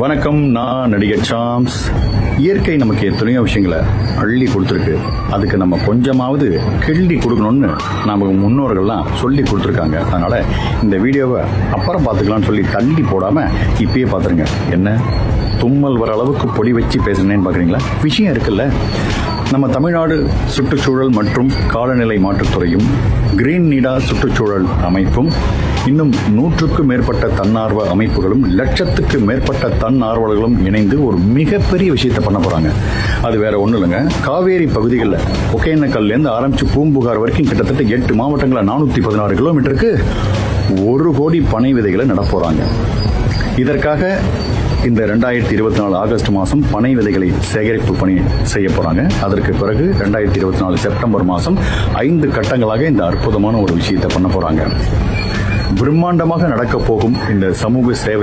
வணக்கம், நான் நடிகர் சாம்ஸ். இயற்கை நமக்கு எத்தனையோ விஷயங்களை அள்ளி கொடுத்துருக்கு. அதுக்கு நம்ம கொஞ்சமாவது கிள்ளி கொடுக்கணும்னு நம்ம முன்னோர்கள்லாம் சொல்லி கொடுத்துருக்காங்க. அதனால இந்த வீடியோவை அப்புறம் பார்த்துக்கலாம்னு சொல்லி தள்ளி போடாம இப்பயே பார்த்துருங்க. என்ன தும்மல் வர அளவுக்கு பொடி வச்சு பேசுனேன்னு பார்க்குறீங்களா? விஷயம் இருக்குல்ல. நம்ம தமிழ்நாடு சுற்றுச்சூழல் மற்றும் காலநிலை மாற்றுத்துறையும் கிரீன் நீடா சுற்றுச்சூழல் அமைப்பும் இன்னும் 100க்கும் மேற்பட்ட தன்னார்வ அமைப்புகளும் லட்சத்துக்கு மேற்பட்ட தன்னார்வலர்களும் இணைந்து ஒரு மிகப்பெரிய விஷயத்தை பண்ண போறாங்க. அது வேற ஒன்றும் இல்லைங்க. காவேரி பகுதிகளில் ஒகேனக்கல்லேருந்து ஆரம்பிச்சு பூம்புகார் வரைக்கும் கிட்டத்தட்ட 8 மாவட்டங்களில் 416 கிலோமீட்டருக்கு 1 கோடி பனை விதைகளை நட போறாங்க. இதற்காக இந்த 2024 ஆகஸ்ட் மாதம் பனை விதைகளை சேகரிப்பு பணி செய்ய போறாங்க. அதற்கு பிறகு 2024 செப்டம்பர் மாதம் 5 கட்டங்களாக இந்த அற்புதமான ஒரு விஷயத்தை பண்ண போறாங்க. பிரம்மாண்டமாக நடக்க போகும் இந்த சமூக சேவை